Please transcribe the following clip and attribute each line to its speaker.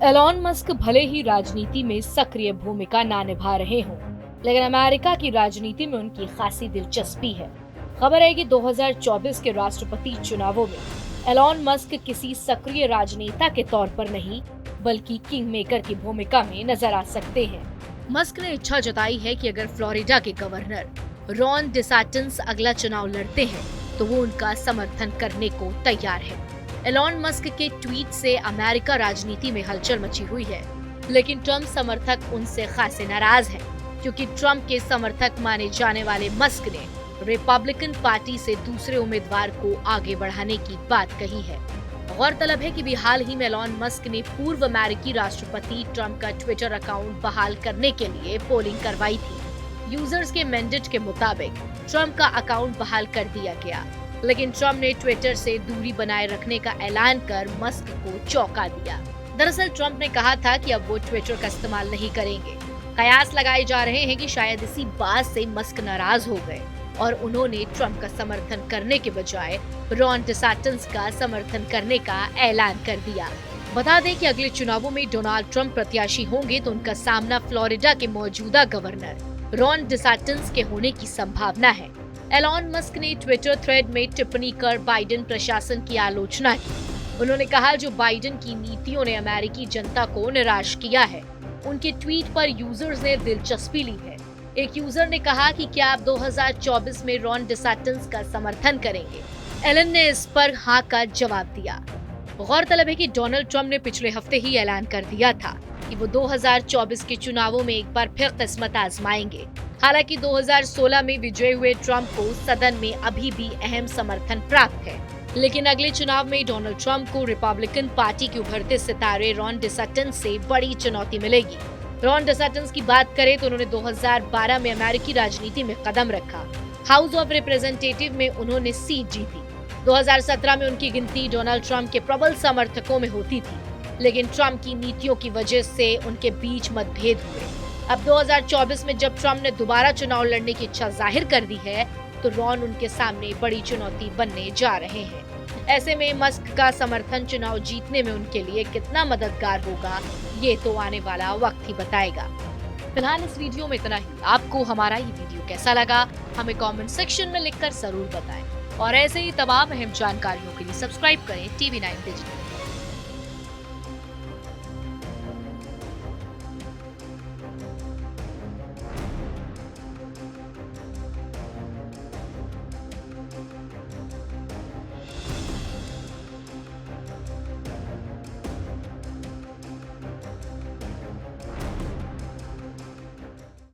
Speaker 1: Elon Musk भले ही राजनीति में सक्रिय भूमिका ना निभा रहे हों, लेकिन अमेरिका की राजनीति में उनकी खासी दिलचस्पी है। खबर है कि 2024 के राष्ट्रपति चुनावों में एलॉन मस्क किसी सक्रिय राजनेता के तौर पर नहीं, बल्कि किंग मेकर की भूमिका में नजर आ सकते हैं। मस्क ने इच्छा जताई है कि अगर फ्लोरिडा के गवर्नर रॉन डिसांटिस अगला चुनाव लड़ते हैं, तो वो उनका समर्थन करने को तैयार है। एलॉन मस्क के ट्वीट से अमेरिका राजनीति में हलचल मची हुई है, लेकिन ट्रम्प समर्थक उनसे खासे नाराज हैं, क्योंकि ट्रम्प के समर्थक माने जाने वाले मस्क ने रिपब्लिकन पार्टी से दूसरे उम्मीदवार को आगे बढ़ाने की बात कही है। गौरतलब है कि भी हाल ही में एलॉन मस्क ने पूर्व अमेरिकी राष्ट्रपति ट्रम्प का ट्विटर अकाउंट बहाल करने के लिए पोलिंग करवाई थी। यूजर्स के मैंडेट के मुताबिक ट्रम्प का अकाउंट बहाल कर दिया गया, लेकिन ट्रम्प ने ट्विटर से दूरी बनाए रखने का ऐलान कर मस्क को चौंका दिया। दरअसल ट्रम्प ने कहा था कि अब वो ट्विटर का इस्तेमाल नहीं करेंगे। कयास लगाए जा रहे हैं कि शायद इसी बात से मस्क नाराज हो गए और उन्होंने ट्रम्प का समर्थन करने के बजाय रॉन डिसांटिस का समर्थन करने का ऐलान कर दिया। बता दें कि अगले चुनावों में डोनाल्ड ट्रम्प प्रत्याशी होंगे तो उनका सामना फ्लोरिडा के मौजूदा गवर्नर रॉन डिसांटिस के होने की संभावना है। एलॉन मस्क ने ट्विटर थ्रेड में टिप्पणी कर बाइडेन प्रशासन की आलोचना की। उन्होंने कहा, जो बाइडेन की नीतियों ने अमेरिकी जनता को निराश किया है। उनके ट्वीट पर यूजर्स ने दिलचस्पी ली है। एक यूजर ने कहा कि क्या आप 2024 में रॉन डिसांटिस का समर्थन करेंगे? एलन ने इस पर हाँ का जवाब दिया। गौरतलब है कि डोनाल्ड ट्रम्प ने पिछले हफ्ते ही ऐलान कर दिया था कि वो 2024 के चुनावों में एक बार फिर किस्मत आजमाएंगे। हालांकि 2016 में विजयी हुए ट्रम्प को सदन में अभी भी अहम समर्थन प्राप्त है, लेकिन अगले चुनाव में डोनाल्ड ट्रम्प को रिपब्लिकन पार्टी के उभरते सितारे रॉन डिसांटिस से बड़ी चुनौती मिलेगी। रॉन डिसांटिस की बात करें तो उन्होंने 2012 में अमेरिकी राजनीति में कदम रखा। हाउस ऑफ रिप्रेजेंटेटिव में उन्होंने सीट जीती। 2017 में उनकी गिनती डोनाल्ड ट्रम्प के प्रबल समर्थकों में होती थी, लेकिन ट्रम्प की नीतियों की वजह से उनके बीच मतभेद हुए। अब 2024 में जब ट्रम्प ने दोबारा चुनाव लड़ने की इच्छा जाहिर कर दी है, तो रॉन उनके सामने बड़ी चुनौती बनने जा रहे हैं। ऐसे में मस्क का समर्थन चुनाव जीतने में उनके लिए कितना मददगार होगा, ये तो आने वाला वक्त ही बताएगा। फिलहाल इस वीडियो में इतना ही। आपको हमारा ये वीडियो कैसा लगा, हमें कमेंट सेक्शन में लिखकर जरूर बताएं। और ऐसे ही तमाम अहम जानकारियों के लिए सब्सक्राइब करें TV9 डिजिटल।